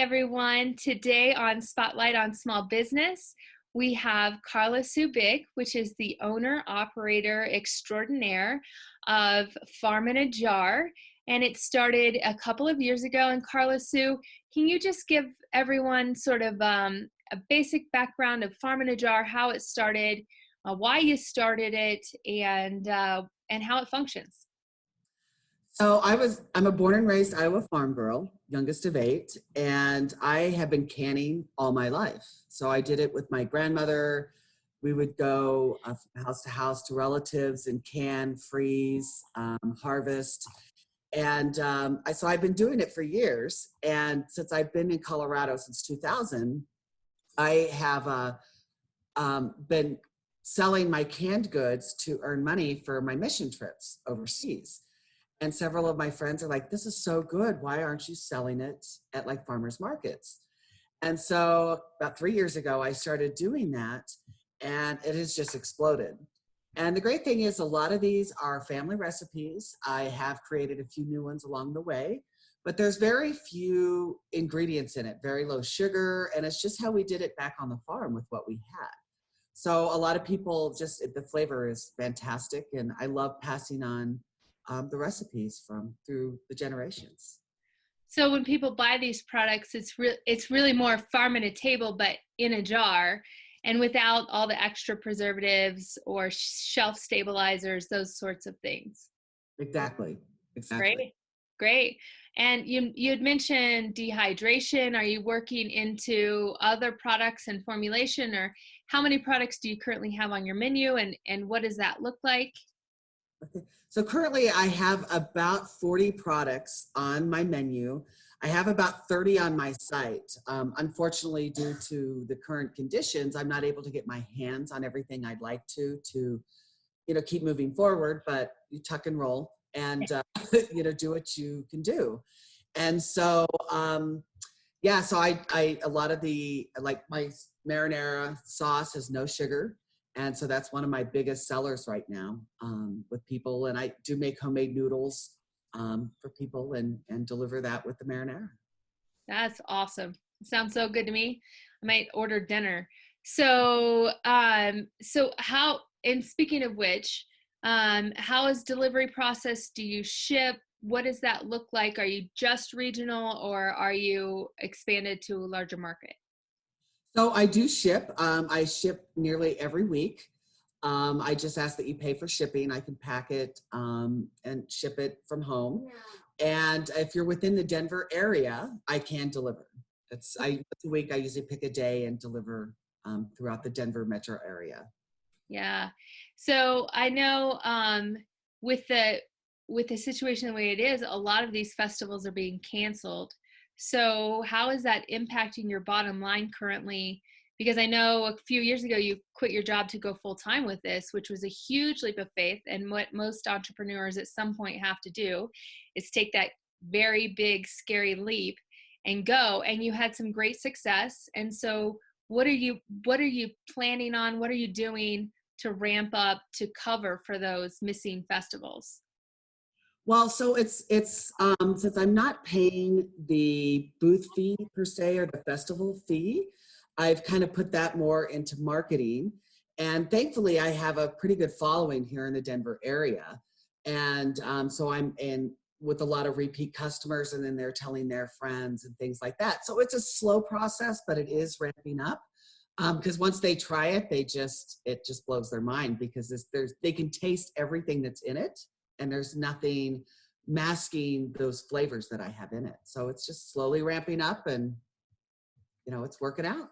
everyone. Today on Spotlight on Small Business, we have Carla Subik, which is the owner, operator extraordinaire of Farm in a Jar. And it started a couple of years ago. And Carla Sue, can you just give everyone sort of a basic background of Farm in a Jar, how it started, why you started it, and how it functions? I'm a born and raised Iowa farm girl, youngest of 8, and I have been canning all my life. So I did it with my grandmother. We would go from house to house to relatives and can, freeze, harvest. And so I've been doing it for years. And since I've been in Colorado since 2000, I have been selling my canned goods to earn money for my mission trips overseas. And several of my friends are like, this is so good. Why aren't you selling it at like farmers markets? And so about 3 years ago, I started doing that and it has just exploded. And the great thing is a lot of these are family recipes. I have created a few new ones along the way, but there's very few ingredients in it, very low sugar. And it's just how we did it back on the farm with what we had. So a lot of people the flavor is fantastic. And I love passing on the recipes through the generations. So when people buy these products, it's really more farm in a table, but in a jar, and without all the extra preservatives or shelf stabilizers, those sorts of things. Exactly. Great. And you had mentioned dehydration. Are you working into other products and formulation, or how many products do you currently have on your menu, and what does that look like? Okay. So currently I have about 40 products on my menu. I have about 30 on my site. Unfortunately, due to the current conditions, I'm not able to get my hands on everything I'd like to keep moving forward, but you tuck and roll and, do what you can do. And so, so a lot of like my marinara sauce has no sugar. And so that's one of my biggest sellers right now with people. And I do make homemade noodles for people and deliver that with the marinara. That's awesome. Sounds so good to me. I might order dinner. So, and speaking of which, how is delivery process? Do you ship? What does that look like? Are you just regional, or are you expanded to a larger market? So I do ship. I ship nearly every week. I just ask that you pay for shipping. I can pack it and ship it from home. And if you're within the Denver area, I can deliver. Once a week, I usually pick a day and deliver throughout the Denver metro area. Yeah. So I know with the situation the way it is, a lot of these festivals are being canceled. So how is that impacting your bottom line currently? Because I know a few years ago you quit your job to go full time with this, which was a huge leap of faith. And what most entrepreneurs at some point have to do is take that very big, scary leap and go. And you had some great success. And so what are you planning on? What are you doing to ramp up to cover for those missing festivals? Well, so it's since I'm not paying the booth fee per se or the festival fee, I've kind of put that more into marketing. And thankfully, I have a pretty good following here in the Denver area. And so I'm in with a lot of repeat customers, and then they're telling their friends and things like that. So it's a slow process, but it is ramping up. Because once they try it, it just blows their mind because they can taste everything that's in it. And there's nothing masking those flavors that I have in it. So it's just slowly ramping up and, it's working out.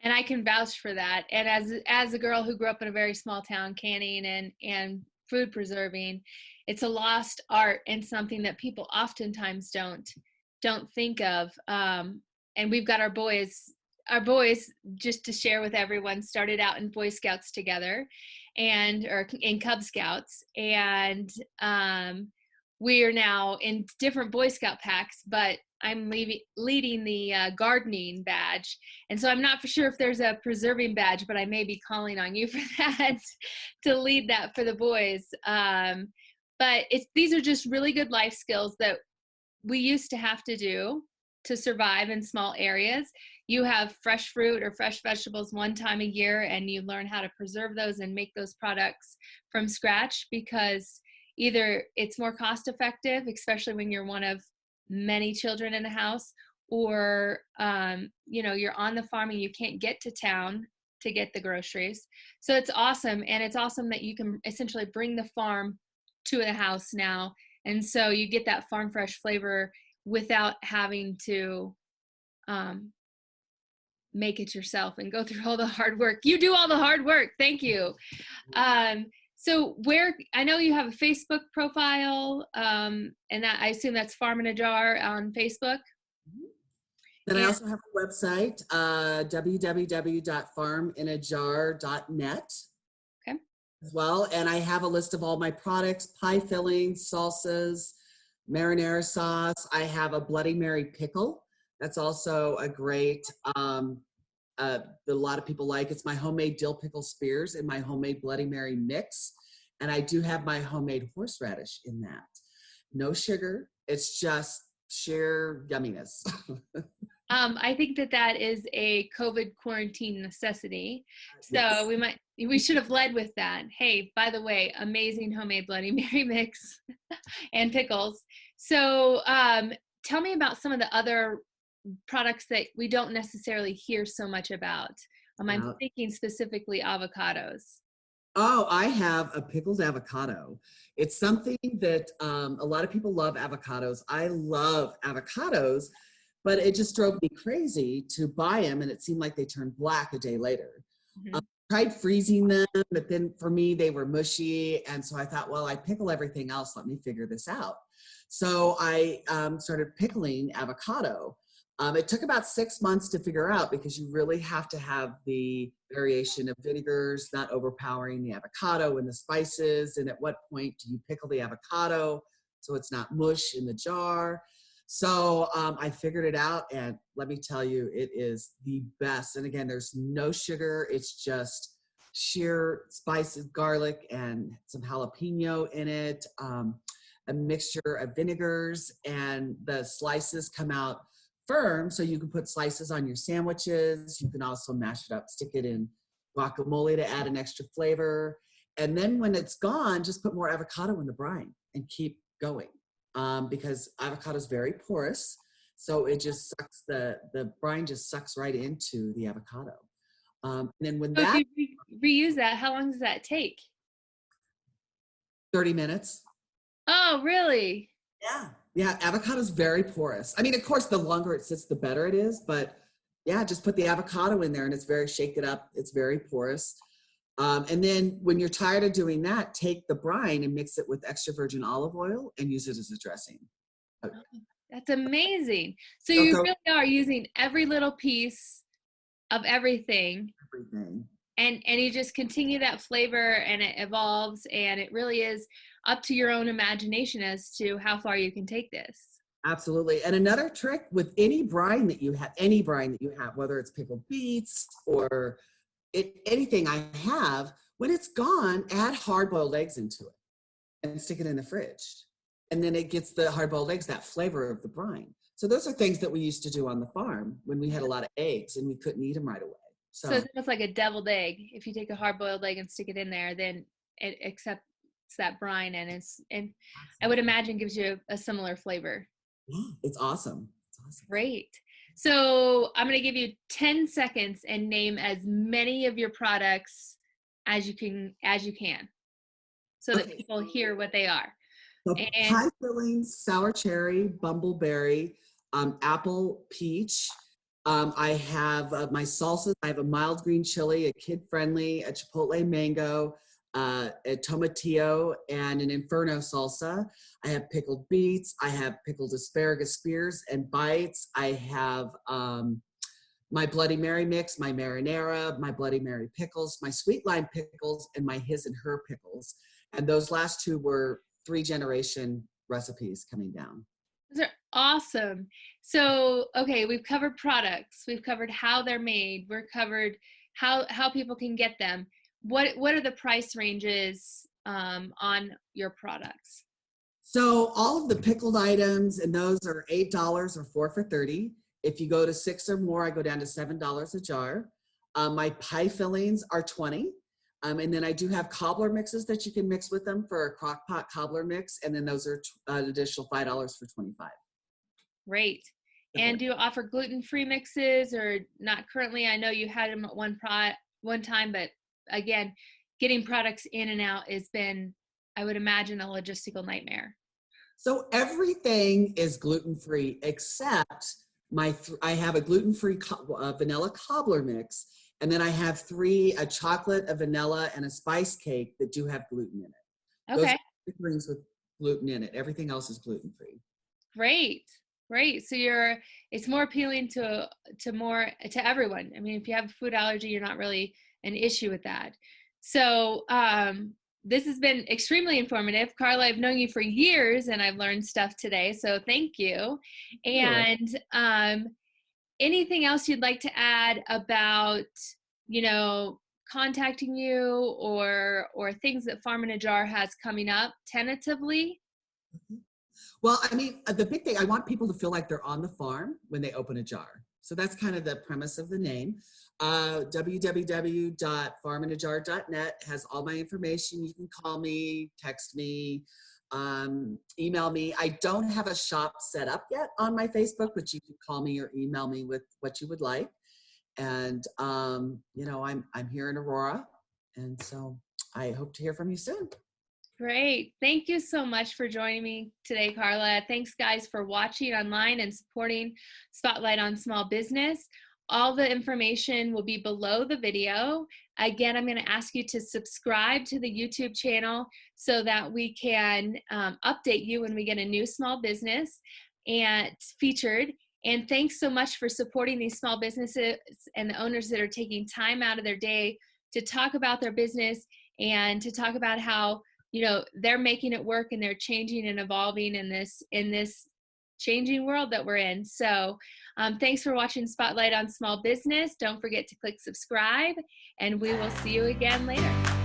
And I can vouch for that. And as a girl who grew up in a very small town canning and food preserving, it's a lost art and something that people oftentimes don't think of. And we've got our boys, just to share with everyone, started out in Boy Scouts together or in Cub Scouts. And we are now in different Boy Scout packs, but I'm leading the gardening badge. And so I'm not for sure if there's a preserving badge, but I may be calling on you for that to lead that for the boys. But these are just really good life skills that we used to have to do. to survive in small areas. You have fresh fruit or fresh vegetables one time a year, and you learn how to preserve those and make those products from scratch, because either it's more cost effective, especially when you're one of many children in the house, or you're on the farm and you can't get to town to get the groceries. So it's awesome. And it's awesome that you can essentially bring the farm to the house now. And so you get that farm fresh flavor without having to make it yourself and go through all the hard work. You do all the hard work. Thank you. So I know you have a Facebook profile, and that, I assume that's Farm in a Jar on Facebook. Then I also have a website, www.farminajar.net. Okay. As well. And I have a list of all my products: pie fillings, salsas, marinara sauce. I have a Bloody Mary pickle. That's also a great, that a lot of people like. It's my homemade dill pickle spears and my homemade Bloody Mary mix. And I do have my homemade horseradish in that. No sugar. It's just sheer yumminess. I think that is a COVID quarantine necessity. So Yes. we should have led with that. Hey, by the way, amazing homemade Bloody Mary mix and pickles. So tell me about some of the other products that we don't necessarily hear so much about. I'm thinking specifically avocados. Oh, I have a pickled avocado. It's something that a lot of people love avocados. I love avocados, but it just drove me crazy to buy them, and it seemed like they turned black a day later. Mm-hmm. Tried freezing them, but then for me, they were mushy. And so I thought, well, I pickle everything else. Let me figure this out. So I started pickling avocado. It took about 6 months to figure out, because you really have to have the variation of vinegars, not overpowering the avocado and the spices. And at what point do you pickle the avocado so it's not mush in the jar? So I figured it out, and let me tell you, it is the best. And again, there's no sugar. It's just sheer spices, garlic, and some jalapeno in it, a mixture of vinegars, and the slices come out firm, so you can put slices on your sandwiches. You can also mash it up, stick it in guacamole to add an extra flavor. And then when it's gone, just put more avocado in the brine and keep going. Because avocado is very porous, so it just sucks, the brine just sucks right into the avocado. And then when if you reuse that, how long does that take? 30 minutes. Oh, really? Yeah, avocado is very porous. I mean, of course, the longer it sits, the better it is. But yeah, just put the avocado in there, and shake it up. It's very porous. And then when you're tired of doing that, take the brine and mix it with extra virgin olive oil and use it as a dressing. Oh, that's amazing. So you really are using every little piece of everything. And you just continue that flavor, and it evolves, and it really is up to your own imagination as to how far you can take this. Absolutely. And another trick with any brine that you have, whether it's pickled beets or anything I have, when it's gone, add hard-boiled eggs into it and stick it in the fridge. And then it gets the hard-boiled eggs, that flavor of the brine. So those are things that we used to do on the farm when we had a lot of eggs and we couldn't eat them right away. So it's almost like a deviled egg. If you take a hard-boiled egg and stick it in there, then it accepts that brine, and I would imagine gives you a similar flavor. Yeah, it's awesome. Great. So I'm going to give you 10 seconds and name as many of your products as you can, so that people hear what they are. So pie fillings, sour cherry, bumbleberry, apple, peach. I have my salsas. I have a mild green chili, a kid-friendly, a chipotle mango, a tomatillo, and an inferno salsa. I have pickled beets. I have pickled asparagus spears and bites. I have my Bloody Mary mix, my marinara, my Bloody Mary pickles, my sweet lime pickles, and my his and her pickles. And those last two were 3-generation recipes coming down. Those are awesome. So, okay, we've covered products. We've covered how they're made. We're covered how people can get them. What are the price ranges on your products? So all of the pickled items, and those are $8 or 4 for $30. If you go to 6 or more, I go down to $7 a jar. My pie fillings are 20. And then I do have cobbler mixes that you can mix with them for a crock pot cobbler mix. And then those are an additional $5 for 25. Great. And do you offer gluten-free mixes or not currently? I know you had them at one time, but again, getting products in and out has been, I would imagine, a logistical nightmare. So everything is gluten-free except I have a gluten-free vanilla cobbler mix. And then I have a chocolate, a vanilla, and a spice cake that do have gluten in it. Those Okay. are the things with gluten in it. Everything else is gluten-free. Great. Great. So it's more appealing to everyone. I mean, if you have a food allergy, you're not really an issue with that. So, this has been extremely informative. Carla, I've known you for years and I've learned stuff today. So thank you. Sure. And, anything else you'd like to add about, contacting you or things that Farm in a Jar has coming up tentatively? Well, I mean, the big thing, I want people to feel like they're on the farm when they open a jar. So that's kind of the premise of the name. www.farminajar.net has all my information. You can call me, text me, email me. I don't have a shop set up yet on my Facebook, but you can call me or email me with what you would like. And, I'm here in Aurora. And so I hope to hear from you soon. Great. Thank you so much for joining me today, Carla. Thanks, guys, for watching online and supporting Spotlight on Small Business. All the information will be below the video. Again, I'm going to ask you to subscribe to the YouTube channel so that we can update you when we get a new small business and featured. And thanks so much for supporting these small businesses and the owners that are taking time out of their day to talk about their business and to talk about how they're making it work and they're changing and evolving in this changing world that we're in. So thanks for watching Spotlight on Small Business. Don't forget to click subscribe, and we will see you again later.